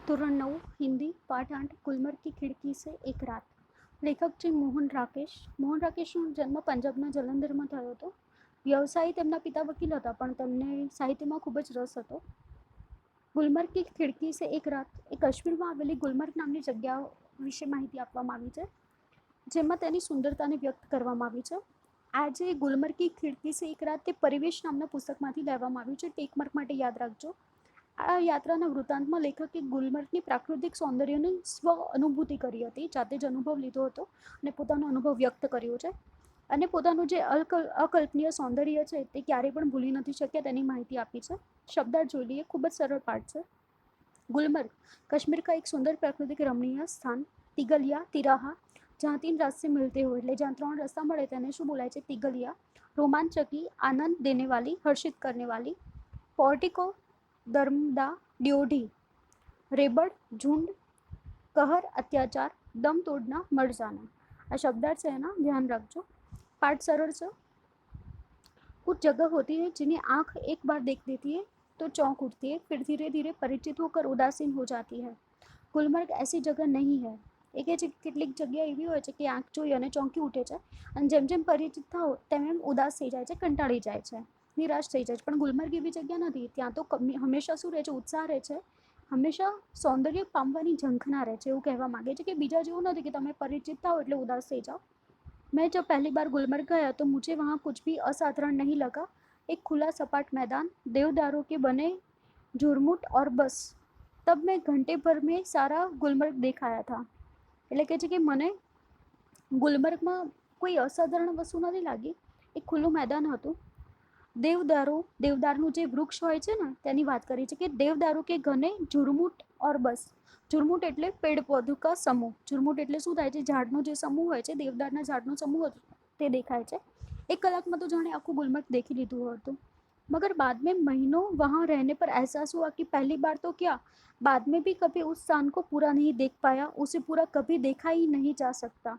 ધોરણ 9 હિન્દી પાઠ 8 ગુલમર્ગ की खिड़की से एक रात। લેખક છે મોહન રાકેશનો જન્મ પંજાબના જલંધરમાં થયો હતો। વ્યવસાય તેમના પિતા વકીલ હતા, પણ તેમને સાહિત્યમાં ખૂબ જ રસ હતો। ગુલમર્ગ की खिड़की से एक रात એ કાશ્મીરમાં આવેલી ગુલમર્ગ નામની જગ્યા વિશે માહિતી આપવામાં આવી છે, જેમાં તેની સુંદરતાને વ્યક્ત કરવામાં આવી છે। આજે ગુલમર્ગ की खिड़की से एक रात તે પરિવેશ નામના પુસ્તકમાંથી લેવામાં આવ્યું છે। ટેકમાર્ક માટે યાદ રાખજો। આ યાત્રાના વૃત્તાંતમાં લેખકે ગુલમર્ગની પ્રાકૃતિક સૌંદર્યની સ્વ અનુભૂતિ કરી હતી, જાતે જ અનુભવ લીધો હતો અને પોતાનો અનુભવ વ્યક્ત કર્યો છે। અને પોતાનું જે અકલ્પનીય સૌંદર્ય છે તે ક્યારેય પણ ભૂલી નથી શક્યા તેની માહિતી આપી છે। શબ્દાર્થ જોઈ લઈએ, ખૂબ જ સરળ પાઠ છે। गुलमर्ग कश्मीर का एक सुंदर प्राकृतिक रमणीय स्थान। तिगलिया तिराहा जहाँ 3 रास्ते मिलते हो, એટલે જ્યાં 3 રસ્તા મળે તેને શું બોલાય છે? तिगलिया। रोमांचकी, आनंद देने वाली, हर्षित करने वाली। पोर्टिको, दरमदा, ड्योढ़ी। रेबड़, झुंड, कहर, अत्याचार, दम तोड़ना, मर जाना। આ શબ્દાર્થ છે એના ધ્યાન રાખજો। पाठ सरल છે। कुछ जगह होती है जिन्हें आंख एक बार देख देती है तो चौंक उठती है, फिर धीरे धीरे परिचित होकर उदासीन हो जाती है। गुलमर्ग ऐसी जगह नहीं है। એ કહે છે કેટલીક જગ્યા એવી હોય છે કે આંખ જોઈ અને ચોંકી ઉઠે છે, અને જેમ જેમ પરિચિત થાઓ તેમ એમ ઉદાસ થઈ જાય છે, કંટાળી જાય છે, નિરાશ થઈ જાય છે। પણ ગુલમર્ગ એવી જગ્યા નથી। ત્યાં તો હંમેશા શું રહે છે? ઉત્સાહ રહે છે, હંમેશા સૌંદર્ય પામવાની ઝંખના રહે છે। એવું કહેવા માંગે છે કે બીજા જેવું નથી કે તમે પરિચિત થાઓ એટલે ઉદાસ થઈ જાઓ। मैं जब पहली बार गुलमर्ग गया तो मुझे वहाँ कुछ भी असाधारण नहीं लगा। एक खुला सपाट मैदान, देवदारों के बने झुरमुट और बस। तब मैं घंटे भर में सारा गुलमर्ग देख आया था। એટલે કે છે કે મને ગુલમર્ગમાં કોઈ અસાધારણ વસ્તુ નથી લાગી। એક ખુલ્લું મેદાન હતું, દેવદારનું જે વૃક્ષ હોય છે ને તેની વાત કરી છે કે દેવદારો કે ઘને ઝુરમુટ ઓર બસ। ઝુરમુટ એટલે પેડ પૌધો કા સમૂહ। ઝુરમુટ એટલે શું થાય છે? ઝાડનો જે સમૂહ હોય છે, દેવદારના ઝાડનો સમૂહ તે દેખાય છે। 1 કલાકમાં તો જાણે આખું ગુલમર્ગ દેખી લીધું હતું। मगर बाद में महीनों वहाँ रहने पर एहसास हुआ कि पहली बार तो क्या, बाद में भी कभी उस स्थान को पूरा नहीं देख पाया, उसे पूरा कभी देखा ही नहीं जा सकता।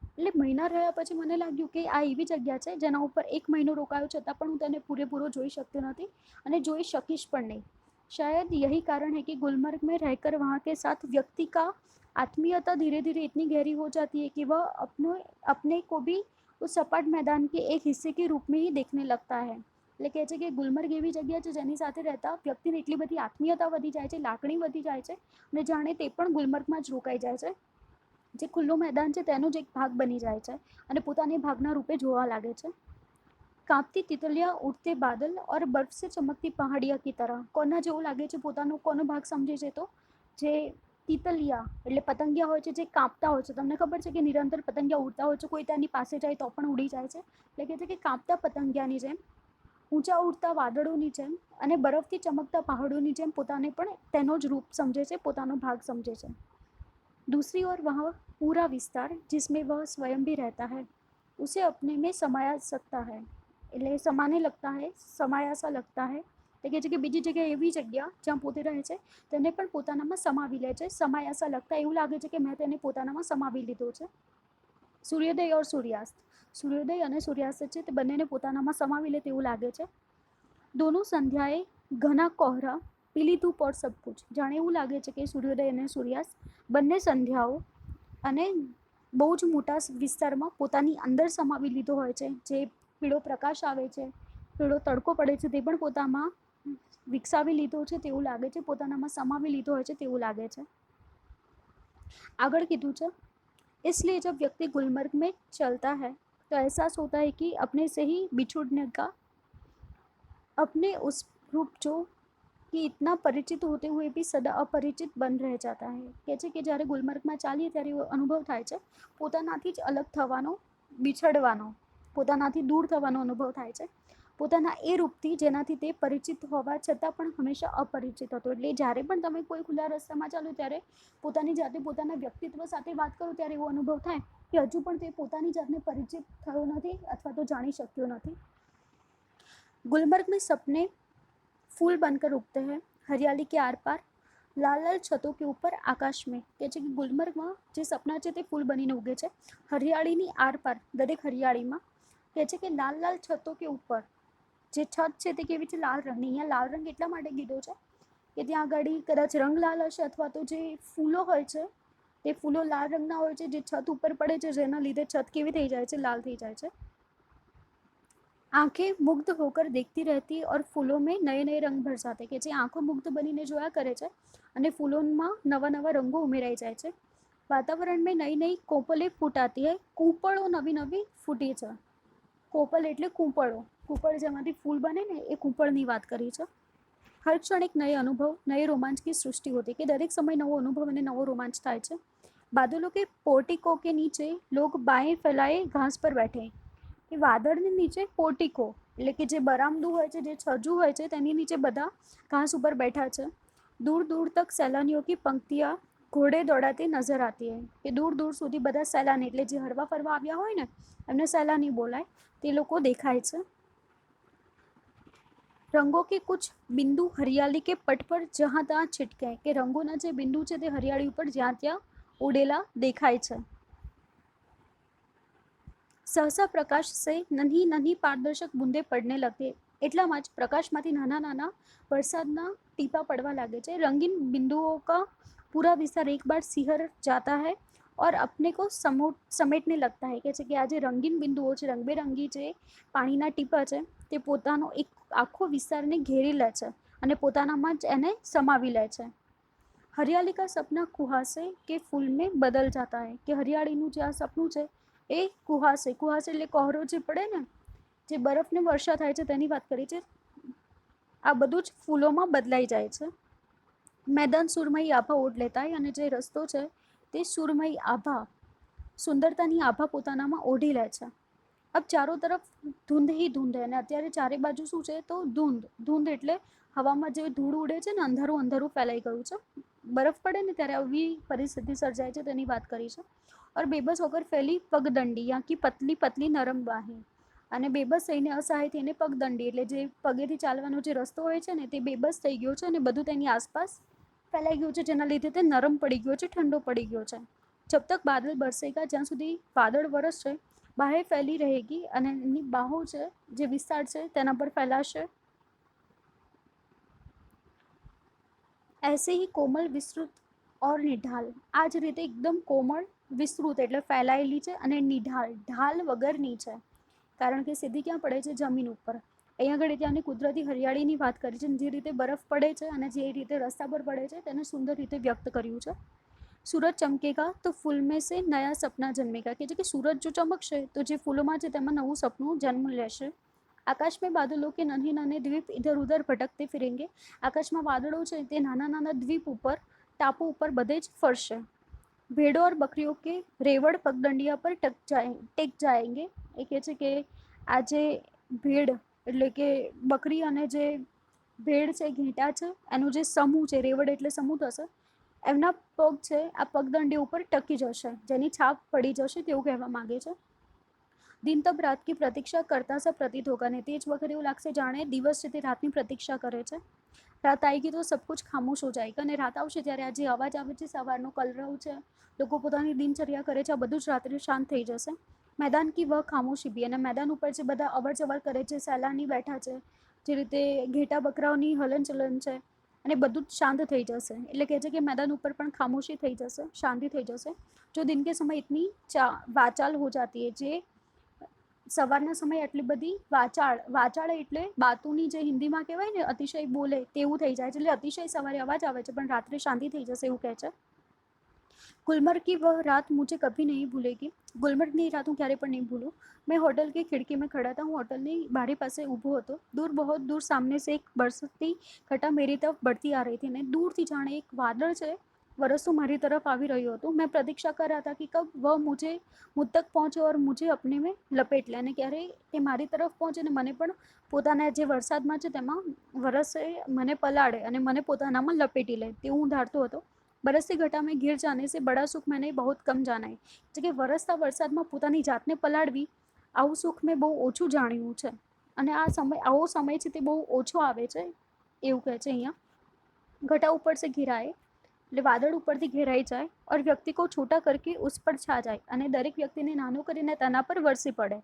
એટલે મહિના રહ્યા પછી મને લાગ્યું કે આ એવી જગ્યા છે જેના ઉપર 1 મહિનો રોકાયો છતાં પણ હું તેને પૂરેપૂરો જોઈ શકતી નથી અને જોઈ શકીશ પણ નહીં। शायद यही कारण है कि गुलमर्ग में रहकर वहाँ के साथ व्यक्ति का आत्मीयता धीरे धीरे इतनी गहरी हो जाती है कि वह अपने को भी उस सपाट मैदान के एक हिस्से के रूप में ही देखने लगता है। એટલે કહે છે કે ગુલમર્ગ એવી જગ્યા છે જેની સાથે રહેતા વ્યક્તિને એટલી બધી આત્મીયતા વધી જાય છે, લાગણી વધી જાય છે, અને જાણે તે પણ ગુલમર્ગમાં જ રોકાઈ જાય છે। જે ખુલ્લું મેદાન છે તેનો જ એક ભાગ બની જાય છે અને પોતાને ભાગના રૂપે જોવા લાગે છે। कांपती तितलियां, उड़ते बादल और बर्फ से चमकती पहाड़ियां की तरह। कोना जेवुं लागे छे? पोतानो कोनो भाग समझे छे तो जे तितलिया એટલે પતંગિયા હોય છે જે કાંપતા હોય છે। તમને ખબર છે કે નિરંતર પતંગિયા ઉડતા હોય છે, કોઈ તેની પાસે જાય તો પણ ઉડી જાય છે। એટલે કે છે કે કાંપતા પતંગિયાની જેમ, ઊંચા ઉડતા વાદળોની જેમ અને બરફથી ચમકતા પહાડોની જેમ પોતાને પણ તેનો જ રૂપ સમझे છે, પોતાનો ભાગ સમझे છે। दूसरी ओर वह पूरा विस्तार जिसमें वह स्वयं भी रहता है, उसे अपने में समाया सकता है। એટલે સમાને લગતા હે, સમાયાસા લગતા હે। એટલે કે છે કે બીજી જગ્યાએ એવી જગ્યા જ્યાં પોતે રહે છે તેને પણ પોતાનામાં સમાવી લે છે। સમાયાસા લગતા એવું લાગે છે કે મેં તેને પોતાનામાં સમાવી લીધો છે। સૂર્યોદય और सूर्यास्त, સૂર્યોદય અને સૂર્યાસ્ત છે તે બંનેને પોતાનામાં સમાવી લે તેવું લાગે છે। दोनों संध्याएं, घना कोहरा, पीली धूप और सब कुछ। જાણે એવું લાગે છે કે સૂર્યોદય અને સૂર્યાસ્ત બંને સંધ્યાઓ અને બહુ જ મોટા વિસ્તારમાં પોતાની અંદર સમાવી લીધો હોય છે। જે પીળો પ્રકાશ આવે છે, પીળો તડકો પડે છે, તે પણ પોતામાં વિકસાવી લીધો છે તેવું લાગે છે, પોતાનામાં સમાવી લીધો હોય છે તેવું લાગે છે। આગળ કીધું છે, इसलिए जब व्यक्ति गुलमर्ग में चलता है तो एहसास होता है कि अपने से ही बिछुड़ने का, अपने उस रूप जो कि इतना परिचित होते हुए भी सदा अपरिचित बन रह जाता है। કહે છે કે જ્યારે ગુલમર્ગમાં ચાલીએ ત્યારે એવો અનુભવ થાય છે પોતાનાથી જ અલગ થવાનો, બિછડવાનો, પોતાનાથી દૂર થવાનો અનુભવ થાય છે, પોતાના એ રૂપથી જેનાથી તે પરિચિત હોવા છતાં પણ હંમેશા અપરિચિત હતો। એટલે જ્યારે પણ તમે કોઈ ખુલ્લા રસ્તામાં ચાલો ત્યારે પોતાની જાતે પોતાના વ્યક્તિત્વ સાથે વાત કરો ત્યારે એવો અનુભવ થાય કે હજુ પણ તે પોતાની જાતને પરિચિત થયો નથી અથવા તો જાણી શક્યો નથી। गुलमर्ग में सपने फूल बनकर उगते हैं, हरियाली के आर पार, लाल लाल छतों के ऊपर, आकाश में। કહે છે કે ગુલમર્ગમાં જે સપના છે તે ફૂલ બનીને ઉગે છે હરિયાળીની આર પાર, દરેક હરિયાળીમાં। કહે છે કે લાલ લાલ છતો કે ઉપર, જે છત છે તે કેવી છે? લાલ રંગની। અહીંયા લાલ રંગ એટલા માટે કીધો છે કે ત્યાં આગળ કદાચ રંગ લાલ હશે, અથવા તો જે ફૂલો હોય છે તે ફૂલો લાલ રંગના હોય છે, જે છત ઉપર પડે છે, જેના લીધે છત કેવી થઈ જાય છે, લાલ થઈ જાય છે। आंखें मुग्ध होकर देखती रहती और फूलों में नए नए रंग भर जाते, કે જે આંખો મુગ્ધ બનીને જોયા કરે છે અને ફૂલોમાં નવા નવા રંગો ઉમેરાઈ જાય છે। વાતાવરણ में नई नई कोपलें फूट आती है, કૂંપળો નવી નવી ફૂટી છે। કોપલ એટલે કૂંપળો, કૂંપળ જેમાંથી ફૂલ બને ને એ કૂંપળની વાત કરી છે। हर क्षण एक नए अनुभव नए रोमांच की सृष्टि होती है, कि दरेक समय नवो अनुभव અને નવો રોમાંચ થાય છે। बादलों के पोर्टिको के नीचे लोग बाएं फैलाए घास पर बैठे, કે વાદળની નીચે પોર્ટિકો એટલે કે જે બરામદું હોય છે, જે છજુ હોય છે, તેની નીચે બધા ઘાસ ઉપર બેઠા છે। दूर दूर तक सैलानियों की पंक्तियां ઘોડે દોડાતી નજર આતી હૈ, કે દૂર દૂર સુધી બધા સહેલાની એટલે જે હરવા ફરવા આવ્યા હોય ને એમને સહેલાની બોલાય, તે લોકો દેખાય છે। रंगों के कुछ बिंदु हरियाली के पट पर जहाँ तहाँ छिटके हैं, કે રંગોના જે બિંદુ છે તે હરિયાળી ઉપર જ્યાં ત્યાં ઉડેલા દેખાય છે। सहसा प्रकाश से नन्ही नन्ही पारदर्शक बूंदे पड़ने लगती, એટલામાં જ પ્રકાશમાંથી નાના નાના વરસાદના ટીપા પડવા લાગે છે। रंगीन बिंदुओं का पूरा विस्तार एक बार सिहर जाता है और अपने को समेटने लगता है, કે છે કે આ જે રંગીન બિંદુઓ છે, રંગબેરંગી જે પાણીના ટીપા છે, તે પોતાનો એક આખો વિસ્તારને ઘેરી લે છે અને પોતાનામાં જ એને સમાવી લે છે। हरियाली का सपना कुहासे के फूल में बदल जाता है, કે હરિયાળીનું જે આ સપનું છે એ કુહાસે, કુહાસે એટલે કોહરો જે પડે ને, જે બરફની વર્ષા થાય છે તેની વાત કરી છે, આ બધું જ ફૂલોમાં બદલાઈ જાય છે। मैदान सुरमई आभा ओढ़ लेता है, અને જે રસ્તો છે તે સુરમઈ આભા, સુંદરતાની આભા પોતાનામાં ઓઢી લે છે। अब चारों तरफ धुंध ही धुंध है, અને અત્યારે ચારે બાજુ શું છે તો ધુંધ, ધુંધ એટલે હવામાં જે ધૂળ ઉડે છે ને, અંધારું અંધારું ફેલાઈ ગયું છે, બરફ પડે ને ત્યારે આવી પરિસ્થિતિ સર્જાય છે તેની વાત કરી છે। और बेबस होकर फैली पगदंडी, यहाँ की पतली पतली नरम बाहें, અને બેબસ થઈને અસહાય થઈને પગદંડી એટલે જે પગેથી ચાલવાનો જે રસ્તો હોય છે ને તે બેબસ થઈ ગયો છે અને બધું તેની આસપાસ ફેલાઈ ગયું છે, જેના લીધે તે નરમ પડી ગયો છે, ઠંડો પડી ગયો છે। જબ તક બાદલ બરસેગા, જ્યાં સુધી વાદળ વરસશે, બાહે ફેલી रहेगी, અને એની બાહો છે જે વિસ્તાર છે તેના પર ફેલાશે। ऐसे ही कोमल विस्तृत और निढाल, આ જ રીતે એકદમ કોમળ વિસ્તૃત એટલે ફેલાયેલી છે અને નિઢાલ ઢાલ વગરની છે, કારણ કે સીધી ક્યાં પડે છે, જમીન ઉપર। અહીંયા આગળ ત્યાંની કુદરતી હરિયાળીની વાત કરી છે, જે રીતે બરફ પડે છે અને જે રીતે રસ્તા પર પડે છે તેને સુંદર રીતે વ્યક્ત કર્યું છે। सूरज चमकेगा तो फूल में से नया सपना जन्मेगा, કે જે કે સૂરજ જો ચમકશે તો જે ફૂલોમાં છે તેમાં નવું સપનું જન્મ લેશે। આકાશ में बादलों के नन्हे नन्हे द्वीप इधर उधर भटकते फिरेंगे, આકાશમાં વાદળો છે તે નાના નાના દ્વીપ ઉપર, ટાપુ ઉપર બધે જ ફરશે। भेड़ों और बकरियों के रेवड़ पगडंडिया पर ટેક જાएंगे, એ કહે છે કે આ જે ભેડ એટલે કે બકરી અને જે ભેડ છે, ઘેટા છે, એનું જે સમૂહ છે, રેવડ એટલે સમૂહ થશે, એમના પગ છે આ પગદંડી ઉપર ટકી જશે, જેની છાપ પડી જશે તેવું કહેવા માંગે છે। दिन तब रात की प्रतीक्षा करता सा प्रतीत होगा, ને તે જ વખતે એવું લાગશે જાણે દિવસ છે તે રાતની પ્રતીક્ષા કરે છે। રાત આएगी तो सब कुछ खामोश हो जाएगा, અને રાત આવશે ત્યારે આ જે અવાજ આવે છે સવારનો કલરવ છે, લોકો પોતાની દિનચર્યા કરે છે, આ બધું જ રાત્રે શાંત થઈ જશે। मैदान की वह खामोशी भी, અને મેદાન ઉપર જે બધા અવર જવર કરે છે, સહેલાની બેઠા છે, જે રીતે ઘેટા બકરાઓની હલનચલન છે, અને બધું જ શાંત થઈ જશે, એટલે કહે છે કે મેદાન ઉપર પણ ખામોશી થઈ જશે, શાંતિ થઈ જશે। જો દિન કે સમય इतनी વાચાલ हो जाती है, જે સવારના સમયે આટલી બધી વાચાળ, વાચાળ એટલે બાતુની જે હિન્દીમાં કહેવાય ને અતિશય બોલે તેવું થઈ જાય છે, એટલે અતિશય સવારે અવાજ આવે છે પણ રાત્રે શાંતિ થઈ જશે એવું કહે છે। गुलमर्ग की वह रात मुझे कभी नहीं भूलेगी, गुलमर्गની રાત હું ક્યારે પણ નહીં ભૂલું। मैं होटल की खिड़की में खड़ा था, હું હોટલની બારી પાસે ઊભો હતો। दूर बहुत दूर सामने से एक बरसती घटा मेरी तरफ बढ़ती आ रही थी, ને દૂરથી જાણે એક વાદળ છે વરસતું મારી तरफ આવી રહ્યું હતું। मैं प्रतीक्षा कर रहा था कि कब वह मुझ तक पहुंचे और मुझे अपने में लपेट ले, અને ક્યારે તે મારી તરફ પહોંચે ને મને પણ પોતાના જે વરસાદમાં છે તેમાં વરસે મને પલાળે અને મને પોતાનામાં લપેટી લે તેવું હું ધારતો હતો। बरसती घटा में घिर जाने से बड़ा सुख मैंने बहुत कम जाना है, એટલે કે વરસતા વરસાદમાં પોતાની જાતને પલાળવી, આવું સુખ મેં બહુ ઓછું જાણ્યું છે, અને આ સમય આવો સમય છે તે બહુ ઓછો આવે છે એવું કહે છે અહીંયા। घटा ऊपर से घिराए એટલે વાદળ ઉપરથી ઘેરાઈ જાય, और व्यक्ति को छोटा करके उस पर छा जाए, અને દરેક વ્યક્તિને નાનું કરીને તેના પર વરસી પડે।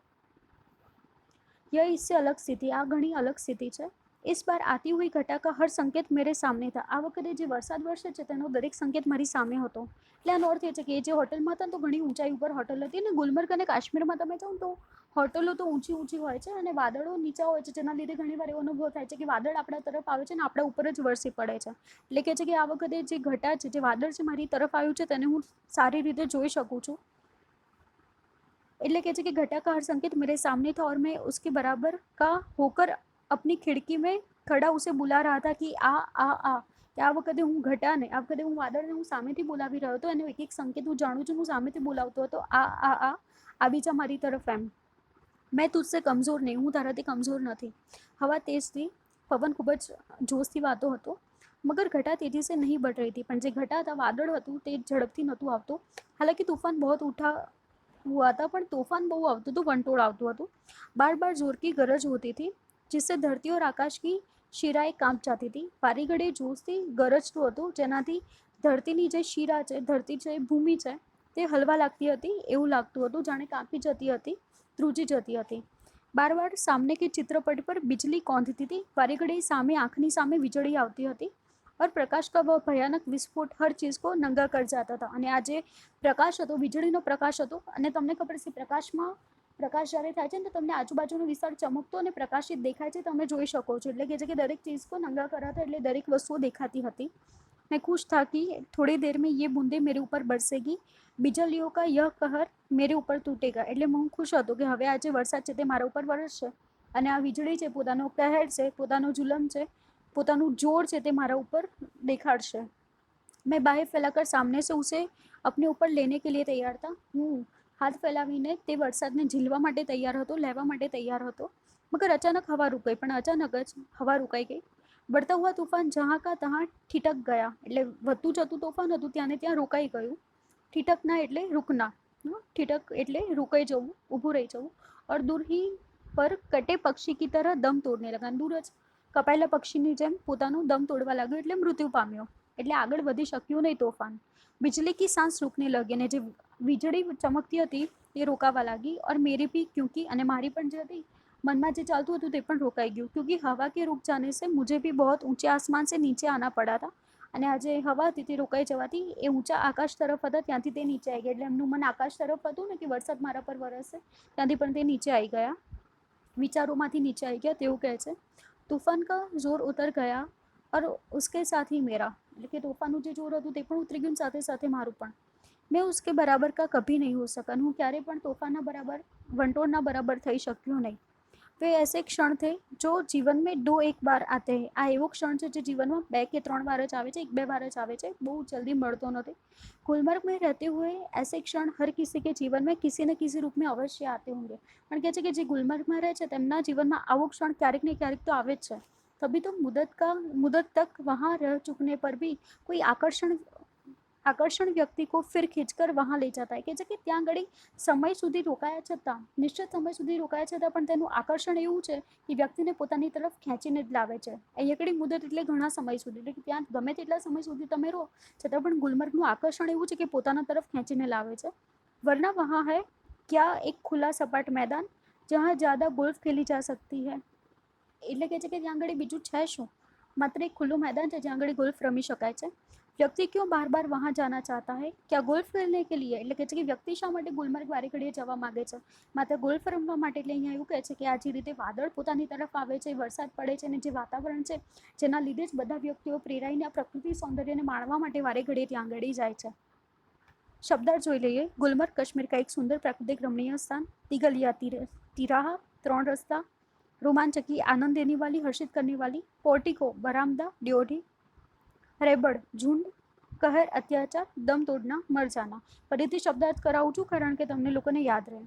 यह इससे अलग स्थिति, આ ઘણી અલગ સ્થિતિ છે। इस बार आती हुई घटा का हर સંકેત મેરે સામને था. આ વખતે જે વરસાદ વરસે છે તેનો દરેક સંકેત મારી સામે હતો. એટલે આનો અર્થ એ છે કે જે હોટલમાં હતા તો ઘણી ઊંચાઈ ઉપર હોટલ હતી, અને ગુલમર્ગ અને કાશ્મીરમાં તમે જાઓ તો હોટલો તો ઊંચી ઊંચી હોય છે અને વાદળો નીચા હોય છે, જેના લીધે ઘણીવાર એવો અનુભવ થાય છે કે વાદળ આપણા તરફ આવે છે અને આપણા ઉપર જ વરસી પડે છે. એટલે કે છે કે આ વખતે જે ઘટા છે, જે વાદળ છે મારી તરફ આવ્યું છે, તેને હું સારી રીતે જોઈ શકું છું. એટલે કે છે કે घटा का हर संकेत मेरे सामने था और मैं उसके बराबर का होकर अपनी खिड़की में खड़ा उसे बुला रहा था कि आ. કે આ વખતે હું ઘટાને, આ વખતે હું વાદળને હું સામેથી બોલાવી રહ્યો હતો, અને એક એક સંકેત હું જાણું છું, હું સામેથી બોલાવતો હતો, આ આવી જા મારી તરફ એમ. મેં તુજસે કમજોર નહીં, હું તારાથી કમજોર નથી. હવા તેજ થી, પવન ખૂબ જ જોશથી વાતો હતો, મગર ઘટા તેજી સે નહીં બઢ રહી थी. પણ જે ઘટા હતા, વાદળ હતું, તે ઝડપથી નહોતું આવતું. હાલાકી તूफान बहुत उठा हुआ था, પણ તોફાન બહુ આવતું હતું, વંટોળ આવતું હતું. બાર બાર જોર કી ગરજ હોતી थी, जिससे धरती और आकाश की શિરાએ કાંપ જાતી હતી. વારી ઘડીએ જોશથી ગરજતું હતું, જેનાથી ધરતીની જે શિરા છે, ધરતી છે, ભૂમિ છે, તે હલવા લાગતી હતી. એવું લાગતું હતું જાણે કાંપી જતી હતી, ધ્રુજી જતી હતી. બાર બાર સામને કે ચિત્રપટ પર बिजली कौंधती थी. વારી ઘડીએ સામે, આંખની સામે વીજળી આવતી હતી. और प्रकाश का वह भयानक विस्फोट हर चीज को नंगा कर जाता था. અને આ જે પ્રકાશ હતો, વીજળીનો પ્રકાશ હતો, અને તમને ખબર છે પ્રકાશમાં, પ્રકાશ જ્યારે થાય છે ને તો તમને આજુબાજુનો વિસ્તાર ચમકતો અને પ્રકાશિત દેખાય છે, તમે જોઈ શકો છો. એટલે કે છે કે દરેક ચીજ કો નંગા કરા था, એટલે દરેક વસ્તુઓ દેખાતી હતી. मैं खुश था कि थोड़ी देर में ये बूंदे मेरे ऊपर बरसेगी, बिजलियों का यह कहर मेरे ऊपर तूटेगा. એટલે હું ખુશ હતો કે હવે આ જે વરસાદ છે તે મારા ઉપર વરસશે, અને આ વીજળી છે, પોતાનો કહેર છે, પોતાનો જુલમ છે, પોતાનું જોર છે, તે મારા ઉપર દેખાડશે. મેં બાहें फैलाकर सामने से उसे अपने ऊपर लेने के लिए तैयार था. હું હાથ ફેલાવીને તે વરસાદને ઝીલવા માટે તૈયાર હતો, લેવા માટે તૈયાર હતો. મગર અચાનક હવા રૂક ગઈ. પણ અચાનક જ હવા રોકાઈ ગઈ. बढ़ता हुआ तूफान जहाँ का तहाँ ठिठक गया. એટલે વધતું જતું તોફાન હતું, ત્યાં ને ત્યાં રોકાઈ ગયું. ઠીઠકના એટલે રૂકના, ઠીઠક એટલે રોકાઈ જવું, ઊભું રહી જવું. और दूर ही पर कटे पक्षी की तरह दम तोड़ने लगा. દૂર જ કપાયેલા પક્ષીની જેમ પોતાનું દમ તોડવા લાગ્યો, એટલે મૃત્યુ પામ્યો. એટલે આગળ વધી શક્યું નહીં તોફાન. बिजली की सांस रुकने लगी, અને જે વીજળી ચમકતી હતી તે રોકાવા લાગી. और मेरी भी, क्योंकि અને મારી પણ જે હતી, મનમાં જે ચાલતું હતું તે પણ રોકાઈ ગયું. क्योंकि हवा के रुक जाने से मुझे भी बहुत ऊंचे आसमान से नीचे आना पड़ा था. અને આ જે હવા હતી તે રોકાઈ જવાથી એ ઊંચા આકાશ તરફ હતા, ત્યાંથી તે નીચે આવી ગયા. એટલે એમનું મન આકાશ તરફ હતું ને, કે વરસાદ મારા પર વરસશે, ત્યાંથી પણ તે નીચે આવી ગયા, વિચારોમાંથી નીચે આવી ગયા. તેવું કહે છે तूफान का जोर उतर गया और उसके साथ ही मेरा. એટલે કે તોફાનનું જે જોર હતું તે પણ ઉતરી ગયું, સાથે સાથે મારું પણ. મેં उसके बराबर का कभी नहीं हो सका. હું ક્યારે પણ તોફાનના બરાબર, વંટોળના બરાબર થઈ શક્યો નહીં. वे ऐसे क्षण थे जो जीवन में 2-1 बार आते हैं. આ એવો ક્ષણ છે જે જીવનમાં 2 કે 3 વાર જ આવે છે, 1-2 बार જ આવે છે, બહુ જલ્દી મળતો નથી. गुलमर्ग में रहते हुए ऐसे क्षण हर किसी के जीवन में किसी न किसी रूप में अवश्य आते होंगे. પણ કહે છે કે જે ગુલમર્ગમાં રહે છે તેમના જીવનમાં આવો ક્ષણ ક્યારેક ને ક્યારેક તો આવે જ છે. तभी तो मुदत तक वहाँ रह चुकने पर भी कोई आकर्षण व्यक्ति को फिर खींचकर वहाँ ले जाता है. કે છે કે ત્યાં ઘડી સમય સુધી રોકાયા છતાં, નિશ્ચિત સમય સુધી રોકાયા છતાં પણ તેનું આકર્ષણ એવું છે કે વ્યક્તિને પોતાની તરફ ખેંચીને જ લાવે છે. અહીંયા ઘડી મુદત એટલે ઘણા સમય સુધી, એટલે કે ત્યાં ગમે તેટલા સમય સુધી તમે રહો છતાં પણ ગુલમર્ગનું આકર્ષણ એવું છે કે પોતાના તરફ ખેંચીને લાવે છે. વરના વहाँ है क्या एक खुला सपाट मैदान जहाँ ज़्यादा गोल्फ खेली जा सकती है. એટલે કે છે કે ત્યાં આગળ બીજું છે શું, માત્ર એક ખુલ્લું મેદાન છે જ્યાં આગળ ગોલ્ફ રમી શકાય છે. વ્યક્તિ ક્यों बार बार वहाँ जाना चाहता है, क्या गोल्फ खेलने के लिए. એટલે કે છે કે વ્યક્તિ શા માટે ગુલમર્ગ વારે ઘડીએ જવા માંગે છે, માત્ર ગોલ્ફ રમવા માટે. એટલે અહીંયા એવું કહે છે કે આ જે રીતે વાદળ પોતાની તરફ આવે છે, વરસાદ પડે છે, અને જે વાતાવરણ છે જેના લીધે જ બધા વ્યક્તિઓ પ્રેરાઈને આ પ્રકૃતિ સૌંદર્યને માણવા માટે વારે ઘડીએ ત્યાં આગળ જાય છે. શબ્દાર્થ જોઈ લઈએ. ગુલમર્ગ કાશ્મીર का एक सुंदर प्राकृतिक रमणीय स्थान, तिगलिया तिराहा, 3 रस्ता, रोमांचकी, आनंद देने वाली, हर्षित करने वाली, पोर्टिको, बरामदा, ड्योढ़ी, રેબડ, ઝુંડ, કહર, અત્યાચાર, દમ તોડના, મર જાના. ફરીથી શબ્દાર્થ કરાવું છું કારણ કે તમને લોકોને યાદ રહે.